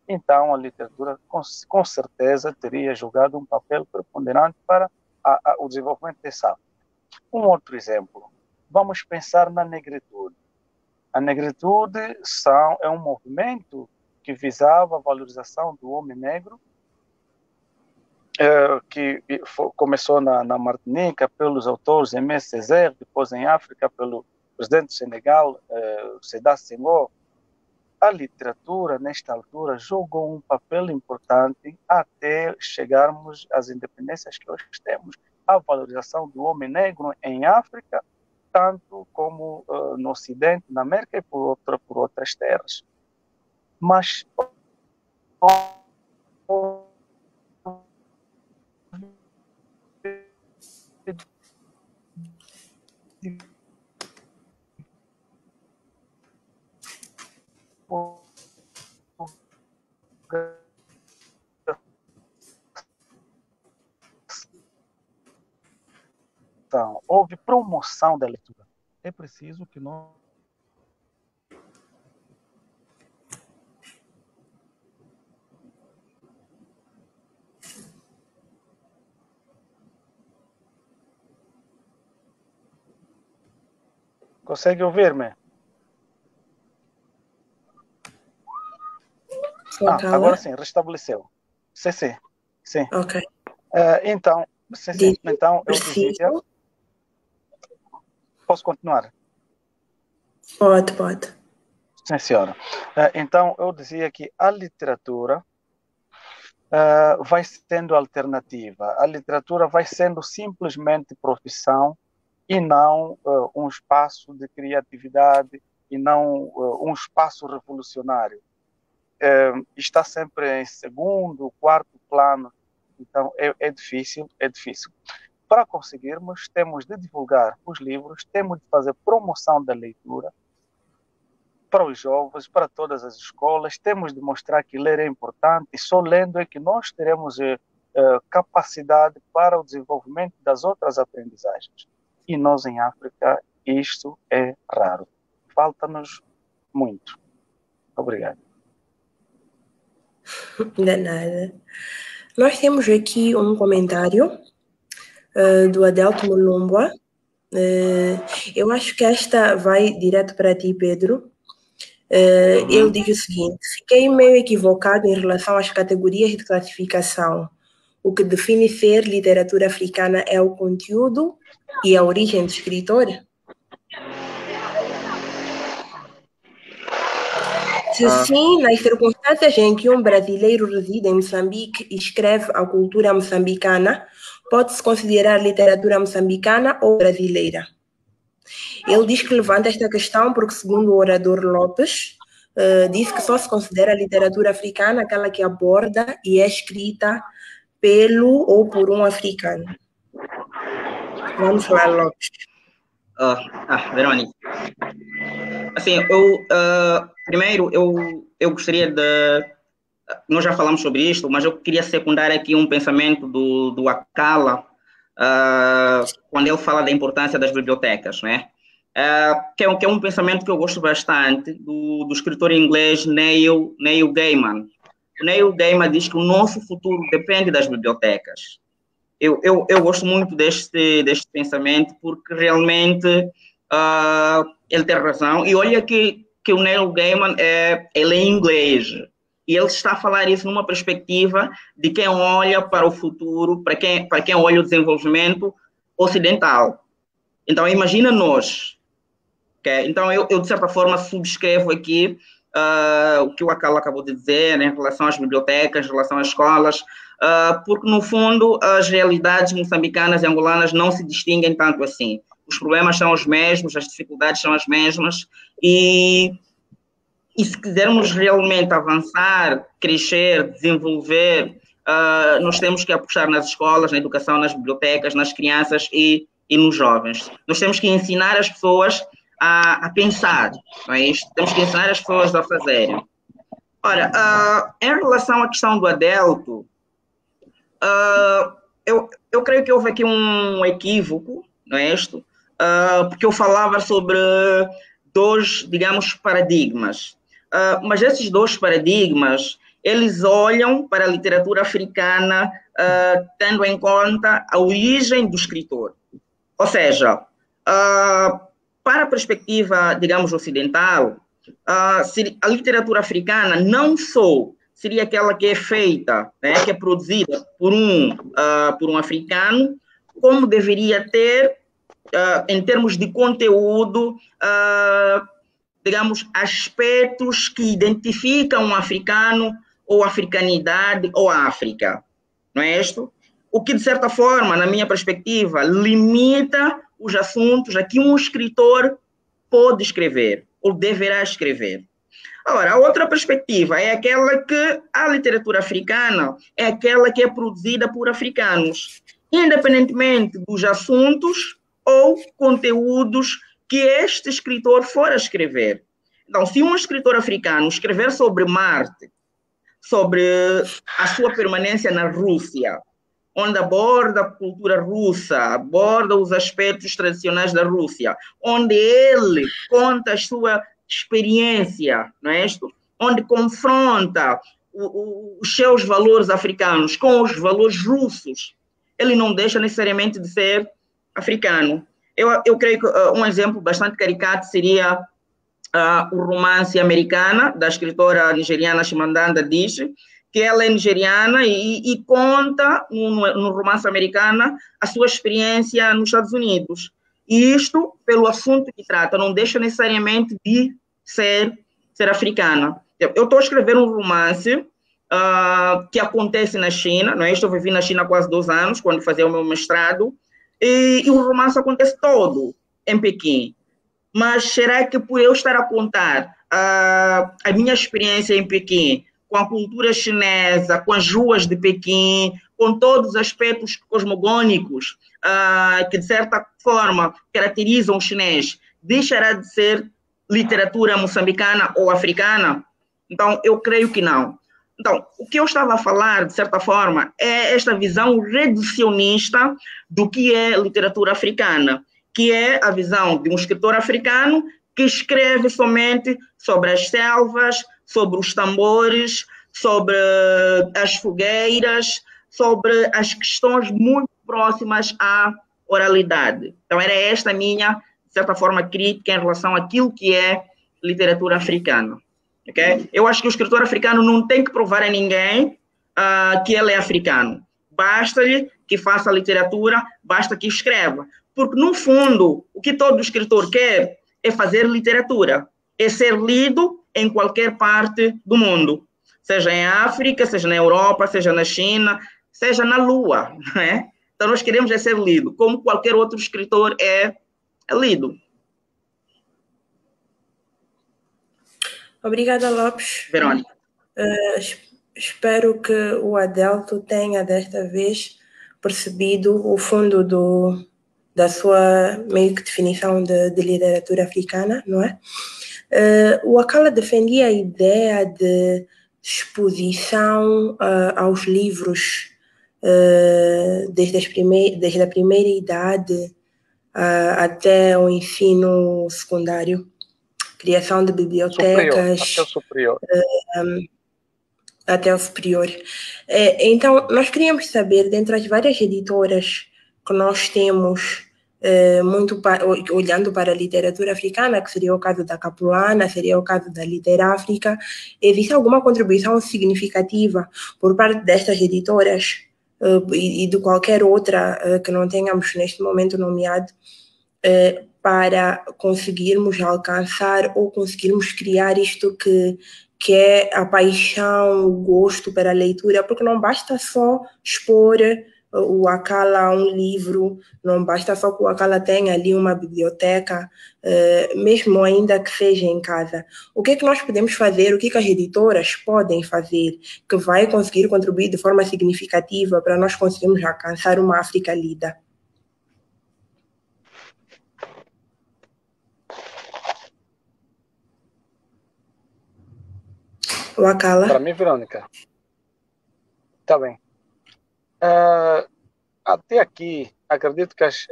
então a literatura com certeza teria jogado um papel preponderante para o desenvolvimento dessa área. Um outro exemplo, vamos pensar na negritude. A negritude é um movimento que visava a valorização do homem negro, que começou na Martinica pelos autores Aimé Césaire, depois em África pelo presidente do Senegal, Sédar Senghor. A literatura, nesta altura, jogou um papel importante até chegarmos às independências que hoje temos. A valorização do homem negro em África, tanto como no Ocidente, na América e por outras terras. Mas houve promoção da leitura. É preciso que nós consegue ouvir-me? Agora sim, restabeleceu. Sim. Ok. Então, então eu dizia... Posso continuar? Pode. Sim, senhora. Então, eu dizia que a literatura vai sendo alternativa. A literatura vai sendo simplesmente profissão e não um espaço de criatividade e não um espaço revolucionário. Está sempre em segundo, quarto plano. Então, é difícil. Para conseguirmos, temos de divulgar os livros, temos de fazer promoção da leitura para os jovens, para todas as escolas, temos de mostrar que ler é importante e só lendo é que nós teremos capacidade para o desenvolvimento das outras aprendizagens. E nós, em África, isto é raro. Falta-nos muito. Obrigado. De nada. Nós temos aqui um comentário do Adelto Mulumba. Eu acho que esta vai direto para ti, Pedro. Ele diz o seguinte: fiquei meio equivocado em relação às categorias de classificação. o que define ser literatura africana é o conteúdo e a origem do escritor? Se sim, nas circunstâncias em que um brasileiro reside em Moçambique e escreve a cultura moçambicana, pode-se considerar literatura moçambicana ou brasileira? Ele diz que levanta esta questão porque, segundo o orador Lopes, disse que só se considera literatura africana aquela que aborda e é escrita pelo ou por um africano. Vamos lá, Lopes. Verônica. Assim, primeiro, eu gostaria de... Nós já falamos sobre isto, mas eu queria secundar aqui um pensamento do Akala, quando ele fala da importância das bibliotecas, né? Que é um pensamento que eu gosto bastante, do escritor inglês Neil Gaiman. Neil Gaiman diz que o nosso futuro depende das bibliotecas. Eu gosto muito deste pensamento, porque realmente ele tem razão. E olha que o Neil Gaiman ele é inglês, e ele está a falar isso numa perspectiva de quem olha para o futuro, para quem olha o desenvolvimento ocidental. Então, imagina nós. Okay? Então, eu, de certa forma, subscrevo aqui o que o Akala acabou de dizer, né, em relação às bibliotecas, em relação às escolas, porque, no fundo, as realidades moçambicanas e angolanas não se distinguem tanto assim. Os problemas são os mesmos, as dificuldades são as mesmas, e se quisermos realmente avançar, crescer, desenvolver, nós temos que apostar nas escolas, na educação, nas bibliotecas, nas crianças e nos jovens. Nós temos que ensinar as pessoas a pensar, não é isto? Temos que ensinar as pessoas a fazerem. Ora, em relação à questão do Adelto, eu creio que houve aqui um equívoco, não é isto? Porque eu falava sobre dois, digamos, paradigmas. Mas esses dois paradigmas, eles olham para a literatura africana tendo em conta a origem do escritor. Ou seja, para a perspectiva, digamos, ocidental, a literatura africana não só seria aquela que é feita, né, que é produzida por um africano, como deveria ter, em termos de conteúdo, digamos, aspectos que identificam um africano, ou africanidade, ou a África, não é isto? O que, de certa forma, na minha perspectiva, limita os assuntos a que um escritor pode escrever, ou deverá escrever. Agora, a outra perspectiva é aquela que a literatura africana é aquela que é produzida por africanos, independentemente dos assuntos ou conteúdos que este escritor for a escrever. Então, se um escritor africano escrever sobre Marte, sobre a sua permanência na Rússia, onde aborda a cultura russa, aborda os aspectos tradicionais da Rússia, onde ele conta a sua experiência, não é isto? Onde confronta os seus valores africanos com os valores russos, ele não deixa necessariamente de ser africano. Eu creio que um exemplo bastante caricato seria o romance Americana, da escritora nigeriana Chimamanda Adichie, que ela é nigeriana e conta no romance Americana a sua experiência nos Estados Unidos. E isto, pelo assunto que trata, não deixa necessariamente de ser africana. Eu estou a escrever um romance que acontece na China, não é? Eu vivi na China há quase 2 anos, quando fazia o meu mestrado, e o romance acontece todo em Pequim. Mas será que por eu estar a contar a minha experiência em Pequim, com a cultura chinesa, com as ruas de Pequim, com todos os aspectos cosmogônicos que, de certa forma, caracterizam o chinês, deixará de ser literatura moçambicana ou africana? Então, eu creio que não. Então, o que eu estava a falar, de certa forma, é esta visão reducionista do que é literatura africana, que é a visão de um escritor africano que escreve somente sobre as selvas, sobre os tambores, sobre as fogueiras, sobre as questões muito próximas à oralidade. Então, era esta a minha, de certa forma, crítica em relação àquilo que é literatura africana. Okay? Eu acho que o escritor africano não tem que provar a ninguém que ele é africano. basta-lhe que faça literatura, basta que escreva. Porque, no fundo, o que todo escritor quer é fazer literatura, é ser lido em qualquer parte do mundo, seja em África, seja na Europa, seja na China, seja na Lua, né? Então, nós queremos é ser lido, como qualquer outro escritor é lido. Obrigada, Lopes. Verônica. Espero que o Adelto tenha desta vez percebido o fundo da sua meio que definição de literatura africana, não é? O Akala defendia a ideia de exposição aos livros desde a primeira idade até o ensino secundário, criação de bibliotecas. Até o superior. Até o superior. Então, nós queríamos saber, dentre as várias editoras que nós temos, olhando para a literatura africana, que seria o caso da Capulana, seria o caso da Literáfrica, existe alguma contribuição significativa por parte destas editoras e de qualquer outra que não tenhamos neste momento nomeado, para conseguirmos alcançar ou conseguirmos criar isto que é a paixão, o gosto pela leitura, porque não basta só expor o Akala a um livro, não basta só que o Akala tenha ali uma biblioteca, mesmo ainda que seja em casa. O que é que nós podemos fazer, o que é que as editoras podem fazer que vai conseguir contribuir de forma significativa para nós conseguirmos alcançar uma África lida? O Akala. Para mim, Verônica. Tá bem. Até aqui, acredito que as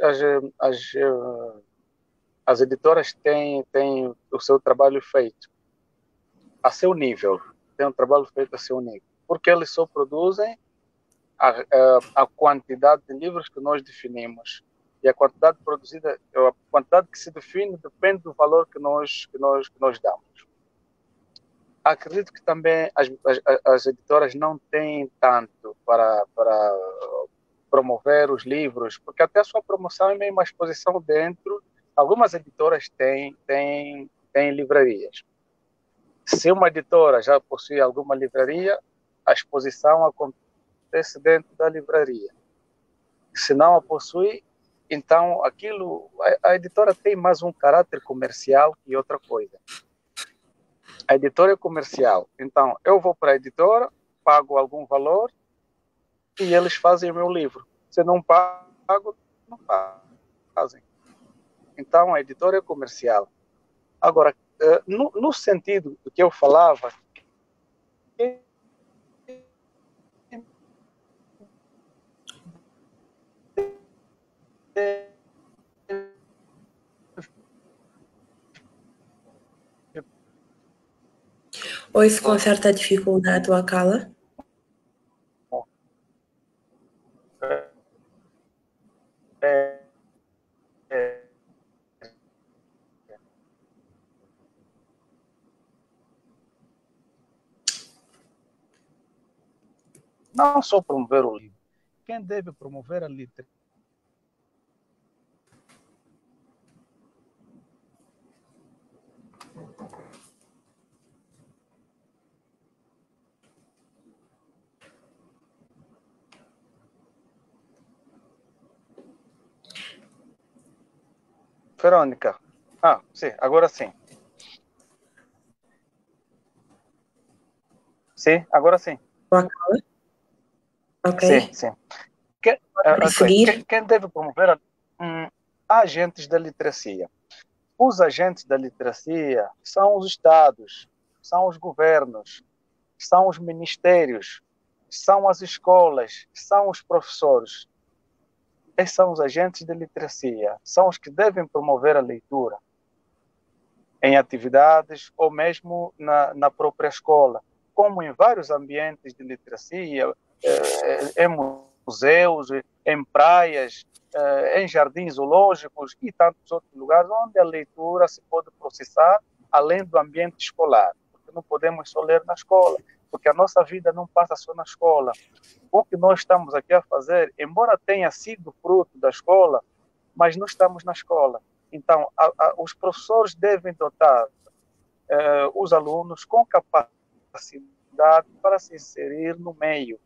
editoras têm o seu trabalho feito a seu nível. Tem um trabalho feito a seu nível. Porque eles só produzem a quantidade de livros que nós definimos. E a quantidade produzida, a quantidade que se define, depende do valor que nós damos. Acredito que também as editoras não têm tanto para promover os livros, porque até a sua promoção é meio uma exposição dentro. Algumas editoras têm livrarias. Se uma editora já possui alguma livraria, a exposição acontece dentro da livraria. Se não a possui, então a editora tem mais um caráter comercial que outra coisa. A editora é comercial. Então, eu vou para a editora, pago algum valor e eles fazem o meu livro. Se não pago, não fazem. Então, a editora é comercial. Agora, no sentido do que eu falava, Ouço com certa dificuldade o Akala. Não só promover o livro. Quem deve promover a literatura? Verônica. Sim, agora sim. Sim, agora sim. Ok. Sim. Quem deve promover agentes da literacia? Os agentes da literacia são os estados, são os governos, são os ministérios, são as escolas, são os professores. Esses são os agentes da literacia, são os que devem promover a leitura em atividades ou mesmo na própria escola, como em vários ambientes de literacia, em museus, em praias, em jardins zoológicos e tantos outros lugares onde a leitura se pode processar além do ambiente escolar, porque não podemos só ler na escola, porque a nossa vida não passa só na escola. O que nós estamos aqui a fazer, embora tenha sido fruto da escola, mas não estamos na escola. Então, os professores devem dotar os alunos com capacidade para se inserir no meio.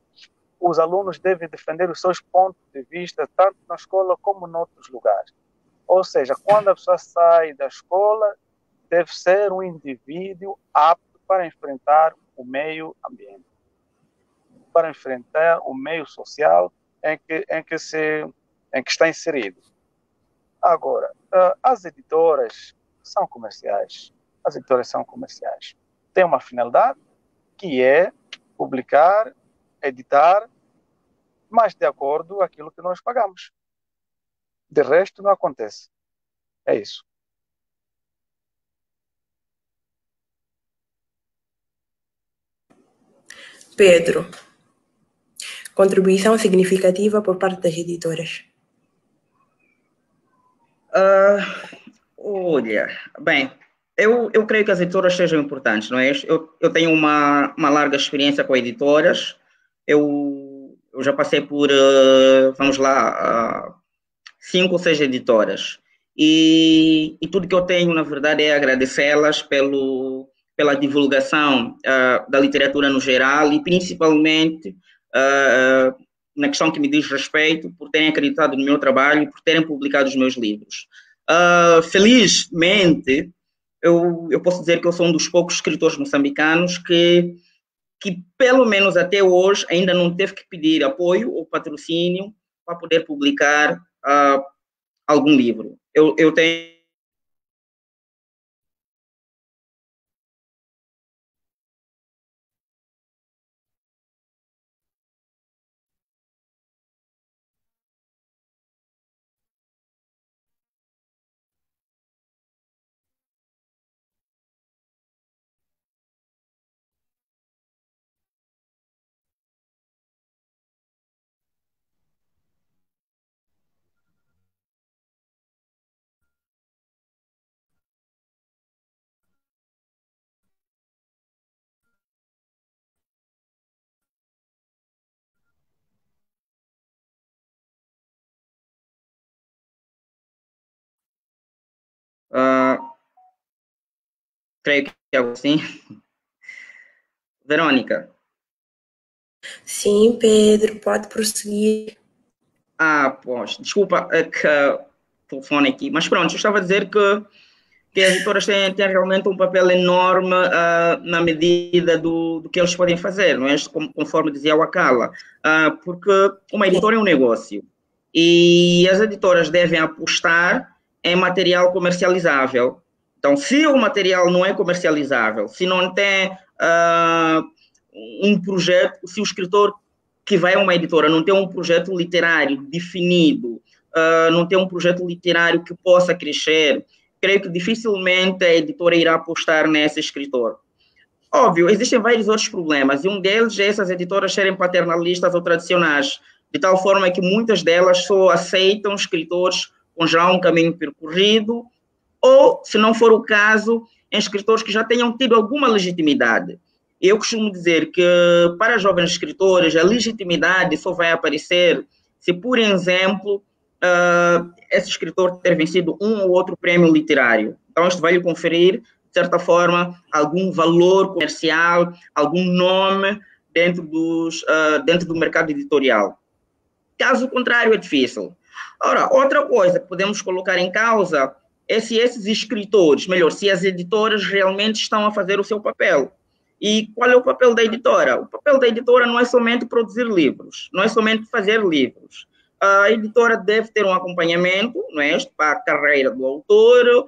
Os alunos devem defender os seus pontos de vista, tanto na escola como em outros lugares. Ou seja, quando a pessoa sai da escola, deve ser um indivíduo apto para enfrentar o meio ambiente, para enfrentar o meio social em que está inserido. Agora, as editoras são comerciais. As editoras são comerciais. Têm uma finalidade, que é publicar, editar, mas de acordo com aquilo que nós pagamos. De resto, não acontece. É isso. Pedro, contribuição significativa por parte das editoras. Olha, bem, eu creio que as editoras sejam importantes, não é? Eu tenho uma larga experiência com editoras. Eu já passei por, vamos lá, 5 ou 6 editoras. E tudo que eu tenho, na verdade, é agradecê-las pela divulgação da literatura no geral e, principalmente, na questão que me diz respeito, por terem acreditado no meu trabalho e por terem publicado os meus livros. Felizmente, eu posso dizer que eu sou um dos poucos escritores moçambicanos que pelo menos até hoje, ainda não teve que pedir apoio ou patrocínio para poder publicar algum livro. Eu tenho... creio que é algo assim. Verônica. Sim, Pedro, pode prosseguir. Pois, desculpa que o telefone aqui, mas pronto, eu estava a dizer que as editoras têm realmente um papel enorme na medida do que eles podem fazer, não é? Conforme dizia o Wakala, porque uma editora é um negócio e as editoras devem apostar em material comercializável. Então, se o material não é comercializável, se não tem um projeto, se o escritor que vai a uma editora não tem um projeto literário definido, não tem um projeto literário que possa crescer, creio que dificilmente a editora irá apostar nesse escritor. Óbvio, existem vários outros problemas, e um deles é essas editoras serem paternalistas ou tradicionais, de tal forma que muitas delas só aceitam escritores com já um caminho percorrido, ou, se não for o caso, em escritores que já tenham tido alguma legitimidade. Eu costumo dizer que, para jovens escritores, a legitimidade só vai aparecer se, por exemplo, esse escritor ter vencido um ou outro prêmio literário. Então, isto vai lhe conferir, de certa forma, algum valor comercial, algum nome dentro do mercado editorial. Caso contrário, é difícil. Ora, outra coisa que podemos colocar em causa é se esses escritores, melhor, se as editoras realmente estão a fazer o seu papel. E qual é o papel da editora? O papel da editora não é somente produzir livros, não é somente fazer livros. A editora deve ter um acompanhamento, não é, para a carreira do autor,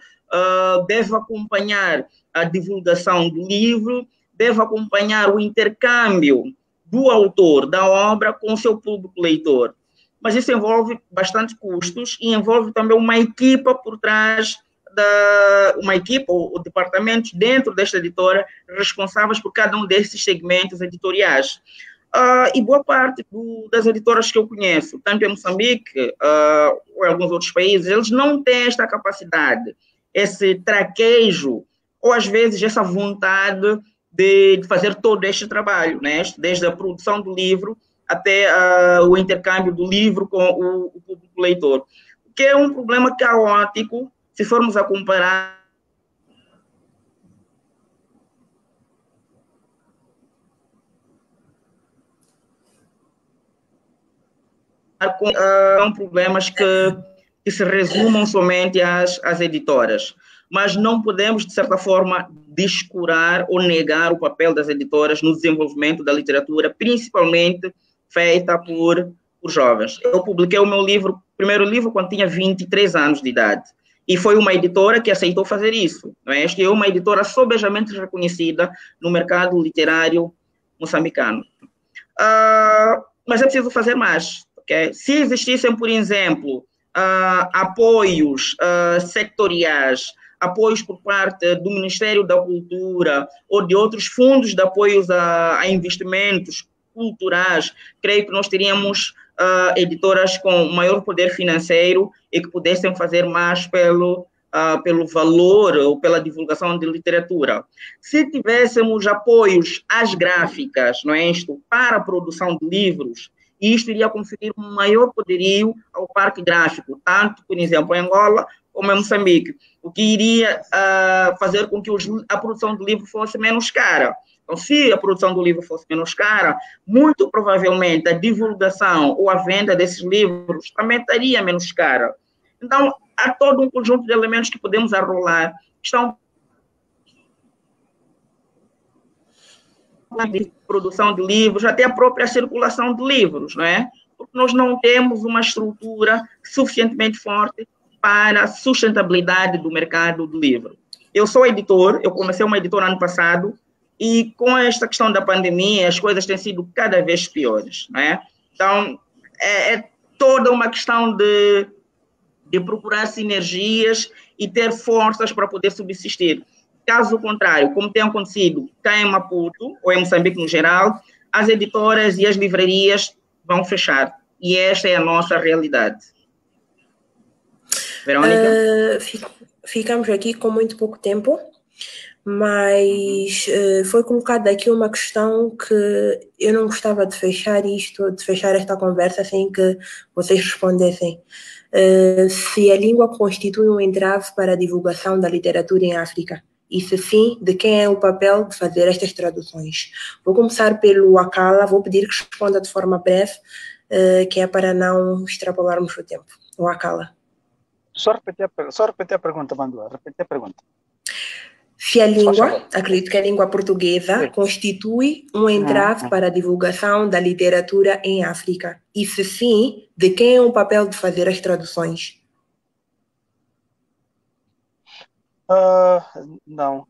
deve acompanhar a divulgação do livro, deve acompanhar o intercâmbio do autor da obra com o seu público leitor. Mas isso envolve bastante custos e envolve também uma equipa por trás uma equipa ou departamentos dentro desta editora responsáveis por cada um desses segmentos editoriais. E boa parte das editoras que eu conheço, tanto em Moçambique ou em alguns outros países, eles não têm esta capacidade, esse traquejo, ou às vezes essa vontade de fazer todo este trabalho, né? Desde a produção do livro até o intercâmbio do livro com o público leitor, que é um problema caótico se formos a comparar com problemas que se resumam somente às editoras. Mas não podemos, de certa forma, descurar ou negar o papel das editoras no desenvolvimento da literatura, principalmente feita por jovens. Eu publiquei o meu primeiro livro, quando tinha 23 anos de idade. E foi uma editora que aceitou fazer isso. Não é? Esta é uma editora sobejamente reconhecida no mercado literário moçambicano. Mas é preciso fazer mais. Okay? Se existissem, por exemplo, apoios sectoriais, apoios por parte do Ministério da Cultura ou de outros fundos de apoios a investimentos culturais, creio que nós teríamos editoras com maior poder financeiro e que pudessem fazer mais pelo valor ou pela divulgação de literatura. Se tivéssemos apoios às gráficas, não é isto, para a produção de livros, isto iria conferir um maior poderio ao parque gráfico, tanto, por exemplo, em Angola como em Moçambique, o que iria fazer com que a produção de livro fosse menos cara. Então, se a produção do livro fosse menos cara, muito provavelmente a divulgação ou a venda desses livros também estaria menos cara. Então, há todo um conjunto de elementos que podemos arrolar, que estão de produção de livros, até a própria circulação de livros, não é? Porque nós não temos uma estrutura suficientemente forte para a sustentabilidade do mercado do livro. Eu sou editor, eu comecei uma editora ano passado, e com esta questão da pandemia, as coisas têm sido cada vez piores, não é? Então, é toda uma questão de procurar sinergias e ter forças para poder subsistir. Caso contrário, como tem acontecido cá em Maputo, ou em Moçambique no geral, as editoras e as livrarias vão fechar. E esta é a nossa realidade. Verônica? Ficamos aqui com muito pouco tempo, mas foi colocada aqui uma questão que eu não gostava de fechar esta conversa sem que vocês respondessem. Se a língua constitui um entrave para a divulgação da literatura em África. E se sim, de quem é o papel de fazer estas traduções? Vou começar pelo Akala, vou pedir que responda de forma breve, que é para não extrapolarmos o tempo. O Akala. Só repetir a pergunta, Mandua. Repetir a pergunta. Se a língua, acredito que a língua portuguesa, sim, constitui um entrave para a divulgação da literatura em África. E se sim, de quem é o papel de fazer as traduções? Não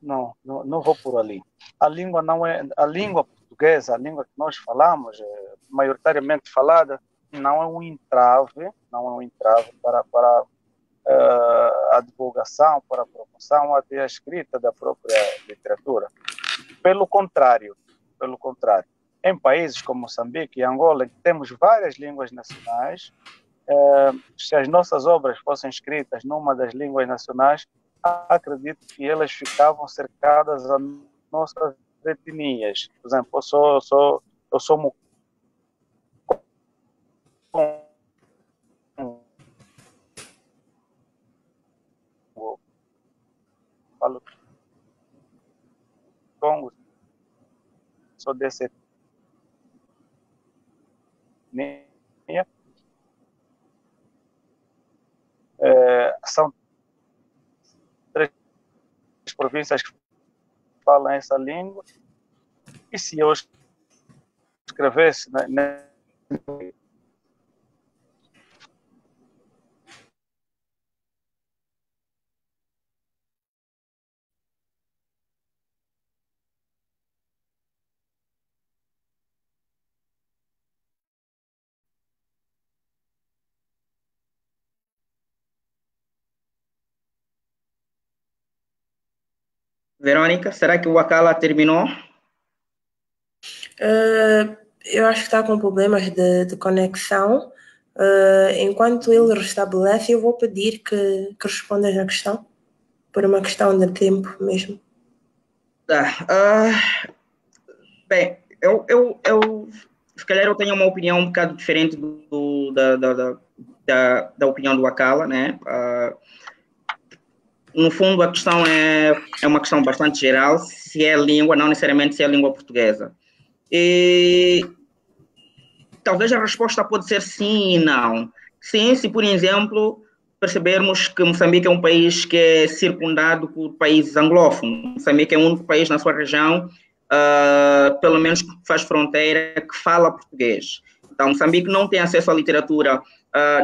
vou por ali. A língua portuguesa, a língua que nós falamos, maioritariamente falada, não é um entrave para a divulgação, para a promoção, até a escrita da própria literatura. Pelo contrário, em países como Moçambique e Angola, que temos várias línguas nacionais, se as nossas obras fossem escritas numa das línguas nacionais, acredito que elas ficavam cercadas a nossas etnias. Por exemplo, eu sou falo Congo, sou dessa etnia. São 3 províncias que falam essa língua, e se eu escrevesse Verônica, será que o Akala terminou? Eu acho que está com problemas de conexão. Enquanto ele restabelece, eu vou pedir que respondas na questão, por uma questão de tempo mesmo. Bem, se calhar eu tenho uma opinião um bocado diferente da opinião do Akala, né? No fundo, a questão é uma questão bastante geral, se é língua, não necessariamente se é língua portuguesa. E talvez a resposta pode ser sim e não. Sim, se, por exemplo, percebermos que Moçambique é um país que é circundado por países anglófonos. Moçambique é o único país na sua região, pelo menos que faz fronteira, que fala português. Então, Moçambique não tem acesso à literatura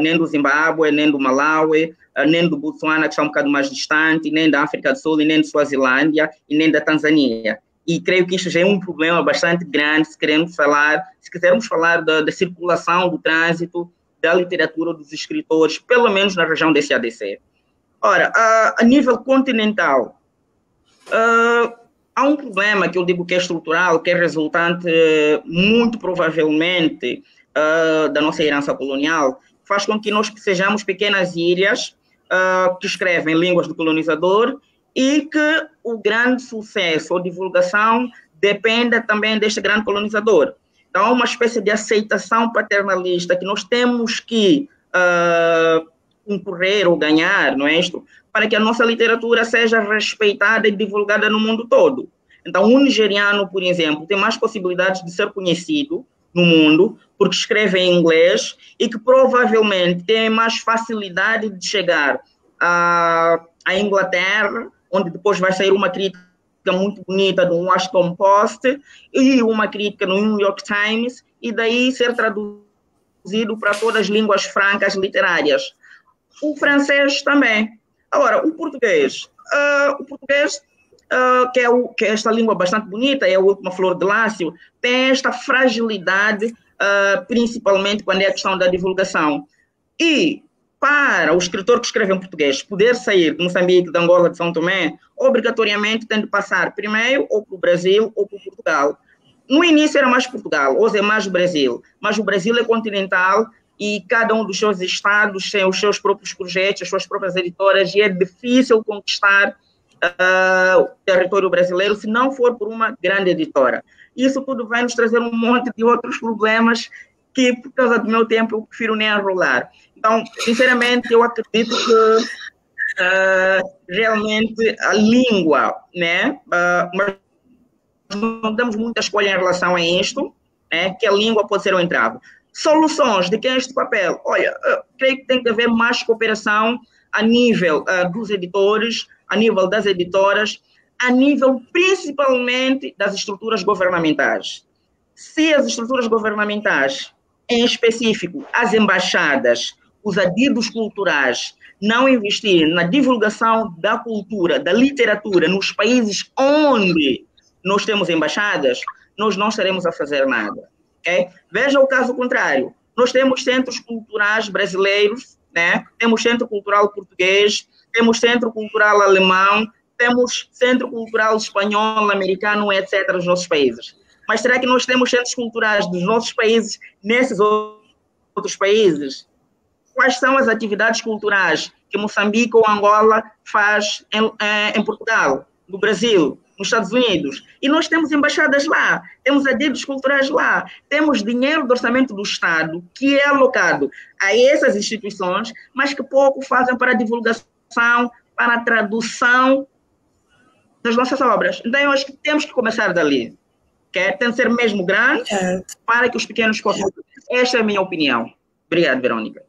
nem do Zimbábue, nem do Malawi, nem do Botsuana, que está um bocado mais distante, nem da África do Sul, e nem de Suazilândia, e nem da Tanzânia. E creio que isso já é um problema bastante grande se quisermos falar da circulação, do trânsito, da literatura, dos escritores, pelo menos na região desse ADC. Ora, a nível continental, há um problema que eu digo que é estrutural, que é resultante, muito provavelmente, da nossa herança colonial, faz com que nós sejamos pequenas ilhas que escrevem línguas do colonizador e que o grande sucesso ou divulgação dependa também deste grande colonizador. Então, há uma espécie de aceitação paternalista que nós temos que concorrer ou ganhar, não é isto? Para que a nossa literatura seja respeitada e divulgada no mundo todo. Então, um nigeriano, por exemplo, tem mais possibilidades de ser conhecido no mundo porque escreve em inglês e que provavelmente tem mais facilidade de chegar à Inglaterra, onde depois vai sair uma crítica muito bonita do Washington Post e uma crítica no New York Times, e daí ser traduzido para todas as línguas francas literárias. O francês também. Agora, o português, que é esta língua bastante bonita, é a última flor de Lácio, tem esta fragilidade, principalmente quando é a questão da divulgação. E para o escritor que escreve em português poder sair de Moçambique, de Angola, de São Tomé, obrigatoriamente tem de passar primeiro ou para o Brasil ou para Portugal. No início era mais Portugal, hoje é mais o Brasil, mas o Brasil é continental e cada um dos seus estados tem os seus próprios projetos, as suas próprias editoras, e é difícil conquistar o território brasileiro se não for por uma grande editora. Isso tudo vai nos trazer um monte de outros problemas que, por causa do meu tempo, eu prefiro nem enrolar. Então, sinceramente, eu acredito que realmente a língua, né, mas não damos muita escolha em relação a isto, né, que a língua pode ser um entrave. Soluções de quem é este papel? Olha, creio que tem que haver mais cooperação a nível dos editores, a nível das editoras, a nível principalmente das estruturas governamentais. Se as estruturas governamentais, em específico as embaixadas, os adidos culturais, não investirem na divulgação da cultura, da literatura, nos países onde nós temos embaixadas, nós não estaremos a fazer nada. Okay? Veja o caso contrário. Nós temos centros culturais brasileiros, né? Temos centro cultural português, temos centro cultural alemão, temos centro cultural espanhol, americano, etc., nos nossos países. Mas será que nós temos centros culturais dos nossos países nesses outros países? Quais são as atividades culturais que Moçambique ou Angola faz em Portugal, no Brasil, nos Estados Unidos? E nós temos embaixadas lá, temos adidos culturais lá, temos dinheiro do orçamento do Estado que é alocado a essas instituições, mas que pouco fazem para a divulgação, para a tradução das nossas obras. Então, eu acho que temos que começar dali. Tem de ser mesmo grande para que os pequenos possam. Esta é a minha opinião. Obrigado, Verônica.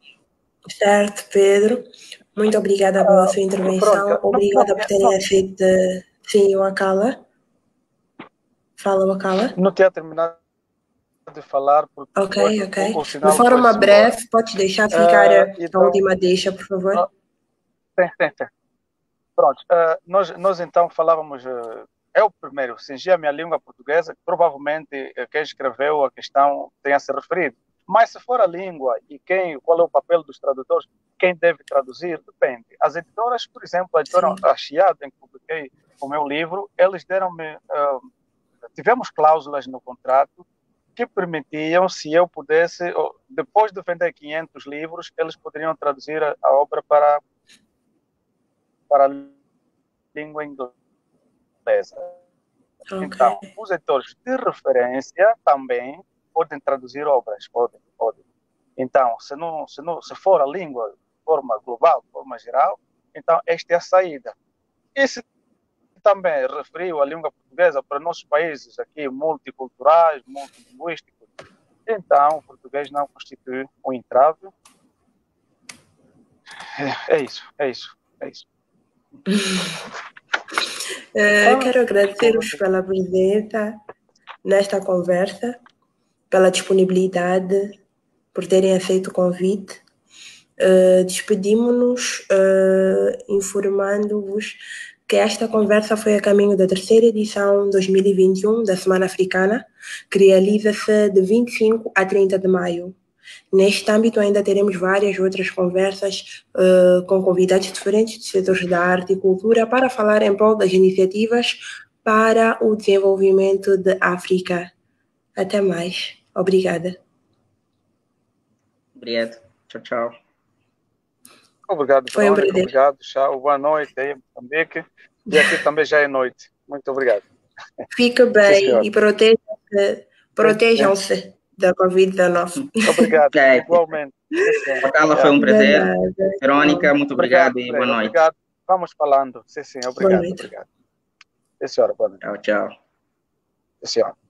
Certo, Pedro. Muito obrigada pela sua intervenção. Obrigada por terem aceito. Sim, o Akala. Fala, o Akala. Não tinha terminado de falar. Porque ok. De forma breve, pode deixar ficar a última deixa, por favor. Tem. Pronto. Nós então falávamos... eu primeiro cingi a minha língua portuguesa, que provavelmente quem escreveu a questão tenha se referido. Mas se for a língua e qual é o papel dos tradutores, quem deve traduzir, depende. As editoras, por exemplo, a editora Chiado, em que publiquei o meu livro, eles deram-me... tivemos cláusulas no contrato que permitiam, se eu pudesse, depois de vender 500 livros, eles poderiam traduzir a obra para a língua inglesa. Ok. Então, os editores de referência também podem traduzir obras, podem. Então, se for a língua de forma global, de forma geral, então esta é a saída. E se também referiu a língua portuguesa para nossos países aqui multiculturais, multilinguísticos, então o português não constitui um entrave. É isso. Quero agradecer-vos pela presença nesta conversa, pela disponibilidade, por terem aceito o convite. Despedimos-nos informando-vos que esta conversa foi a caminho da terceira edição 2021 da Semana Africana, que realiza-se de 25 a 30 de maio. Neste âmbito ainda teremos várias outras conversas com convidados diferentes dos setores da arte e cultura para falar em prol das iniciativas para o desenvolvimento de África. Até mais. Obrigada. Obrigado. Tchau. Obrigado, Foi Verônica. Obrigado. Tchau. Boa noite aí em Moçambique. E aqui também já é noite. Muito obrigado. Fique bem e protejam-se da Covid-19. Obrigado. Igualmente. Carla, foi um prazer. Verônica, muito obrigado e boa noite. Obrigado. Vamos falando. Sim, obrigado. Boa noite. Obrigado. Sim, senhora. Boa noite. Tchau. Sim, senhora.